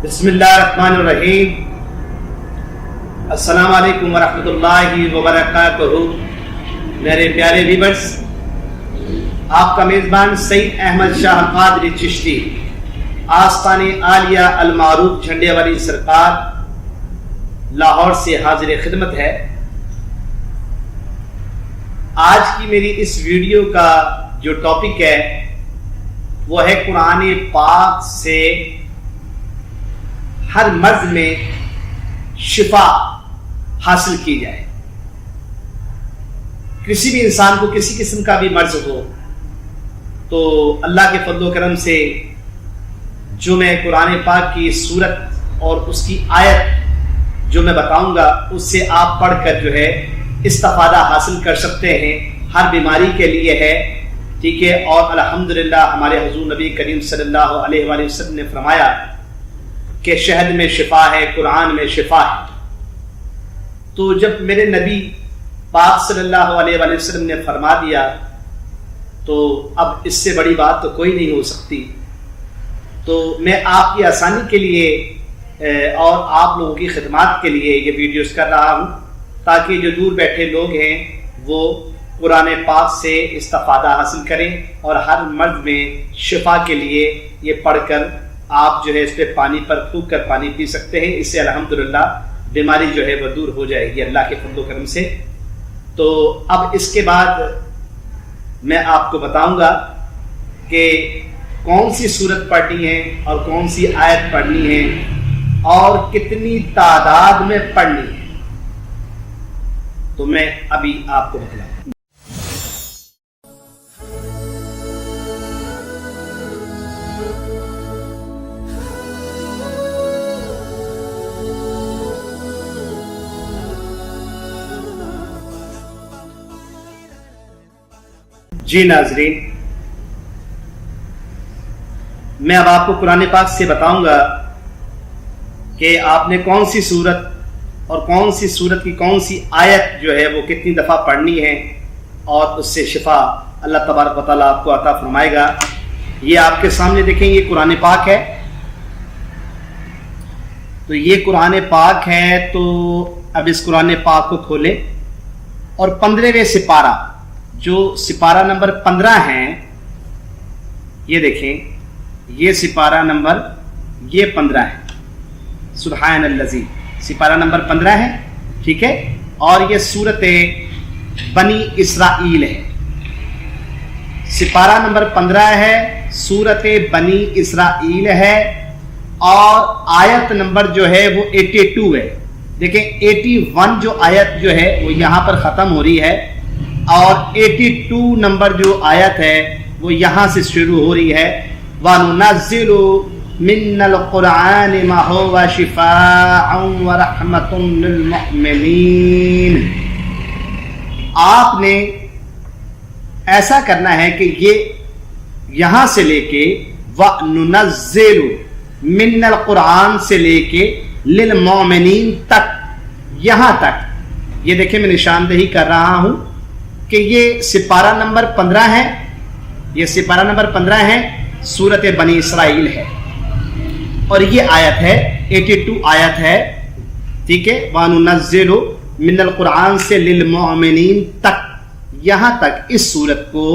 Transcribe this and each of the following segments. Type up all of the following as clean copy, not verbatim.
بسم اللہ الرحمن الرحیم۔ السلام علیکم ورحمۃ اللہ وبرکاتہ۔ میرے پیارے ویورز، آپ کا میزبان سید احمد شاہ قادری چشتی، آستان عالیہ المعروف جھنڈے والی سرکار، لاہور سے حاضر خدمت ہے۔ آج کی میری اس ویڈیو کا جو ٹاپک ہے وہ ہے قرآن پاک سے ہر مرض میں شفا حاصل کی جائے۔ کسی بھی انسان کو کسی قسم کا بھی مرض ہو تو اللہ کے فضل و کرم سے جو میں قرآن پاک کی سورت اور اس کی آیت جو میں بتاؤں گا اس سے آپ پڑھ کر جو ہے استفادہ حاصل کر سکتے ہیں۔ ہر بیماری کے لیے ہے، ٹھیک ہے۔ اور الحمدللہ ہمارے حضور نبی کریم صلی اللہ علیہ وآلہ وسلم نے فرمایا کہ شہد میں شفا ہے، قرآن میں شفا ہے۔ تو جب میرے نبی پاک صلی اللہ علیہ وآلہ وسلم نے فرما دیا تو اب اس سے بڑی بات تو کوئی نہیں ہو سکتی۔ تو میں آپ کی آسانی کے لیے اور آپ لوگوں کی خدمات کے لیے یہ ویڈیوز کر رہا ہوں تاکہ جو دور بیٹھے لوگ ہیں وہ قرآن پاک سے استفادہ حاصل کریں اور ہر مرض میں شفا کے لیے یہ پڑھ کر آپ جو ہے اس پہ پانی پر پھونک کر پانی پی سکتے ہیں۔ اس سے الحمدللہ بیماری جو ہے وہ دور ہو جائے گی اللہ کے فضل و کرم سے۔ تو اب اس کے بعد میں آپ کو بتاؤں گا کہ کون سی سورت پڑھنی ہے اور کون سی آیت پڑھنی ہے اور کتنی تعداد میں پڑھنی ہے، تو میں ابھی آپ کو بتلاؤں۔ جی ناظرین، میں اب آپ کو قرآن پاک سے بتاؤں گا کہ آپ نے کون سی سورت اور کون سی سورت کی کون سی آیت جو ہے وہ کتنی دفعہ پڑھنی ہے اور اس سے شفا اللہ تبارک و تعالیٰ آپ کو عطا فرمائے گا۔ یہ آپ کے سامنے دیکھیں، یہ قرآن پاک ہے۔ تو یہ قرآن پاک ہے، تو اب اس قرآن پاک کو کھولیں اور 15ویں سپارہ جو سپارہ نمبر 15 ہے، یہ دیکھیں، یہ سپارہ نمبر یہ 15 ہے۔ سبحان الذی سپارہ نمبر 15 ہے، ٹھیک ہے۔ اور یہ سورت بنی اسرائیل ہے، سپارہ نمبر 15 ہے، سورت بنی اسرائیل ہے، اور آیت نمبر جو ہے وہ 82 ہے۔ دیکھیں 81 جو آیت جو ہے وہ یہاں پر ختم ہو رہی ہے، اور 82 نمبر جو آیت ہے وہ یہاں سے شروع ہو رہی ہے۔ وَنُنَزِّلُ مِنَ الْقُرْآنِ مَا هُوَ شِفَاءٌ وَرَحْمَةٌ لِّلْمُؤْمِنِينَ۔ آپ نے ایسا کرنا ہے کہ یہ یہاں سے لے کے وَنُنَزِّلُ مِنَ الْقُرْآن سے لے کے لِلْمُؤْمِنِينَ تک، یہاں تک یہ دیکھیں میں نشاندہی کر رہا ہوں کہ یہ سپارہ نمبر 15 ہے، یہ سپارہ نمبر 15 ہے، سورت بنی اسرائیل ہے، اور یہ آیت ہے 82 آیت ہے، ٹھیک ہے۔ وَنُنَزِّلُ مِنَ الْقُرْآن سے لِلْمُؤْمِنِينَ تک، یہاں تک اس سورت کو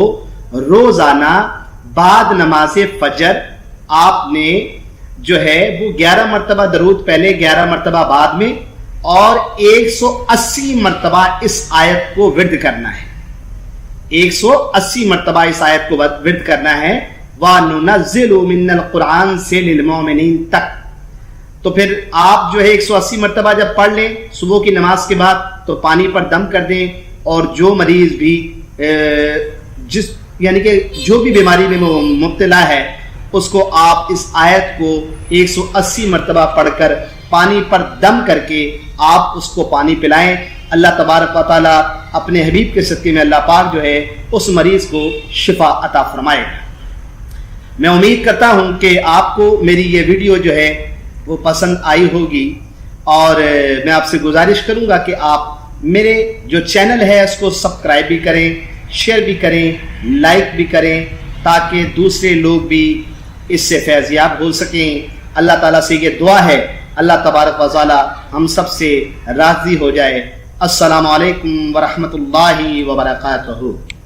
روزانہ بعد نماز فجر آپ نے جو ہے وہ 11 مرتبہ درود پہلے، 11 مرتبہ بعد میں، اور 180 مرتبہ اس آیت کو ورد کرنا ہے۔ 180 مرتبہ اس آیت کو ورد کرنا ہے، وَنُنَزِّلُ مِنَ الْقُرْآنِ سے لِلْمُؤْمِنِينَ تک۔ تو پھر آپ جو ہے 180 مرتبہ جب پڑھ لیں صبح کی نماز کے بعد تو پانی پر دم کر دیں، اور جو مریض بھی یعنی کہ جو بھی بیماری میں مبتلا ہے اس کو آپ اس آیت کو 180 مرتبہ پڑھ کر پانی پر دم کر کے آپ اس کو پانی پلائیں۔ اللہ تبارک و تعالیٰ اپنے حبیب کے صدقے میں اللہ پاک جو ہے اس مریض کو شفا عطا فرمائے گا۔ میں امید کرتا ہوں کہ آپ کو میری یہ ویڈیو جو ہے وہ پسند آئی ہوگی، اور میں آپ سے گزارش کروں گا کہ آپ میرے جو چینل ہے اس کو سبسکرائب بھی کریں، شیئر بھی کریں، لائک بھی کریں، تاکہ دوسرے لوگ بھی اس سے فیض یاب ہو سکیں اللہ تعالیٰ سے یہ دعا ہے اللہ تبارک و تعالی ہم سب سے راضی ہو جائے۔ السلام علیکم ورحمۃ اللہ وبرکاتہ۔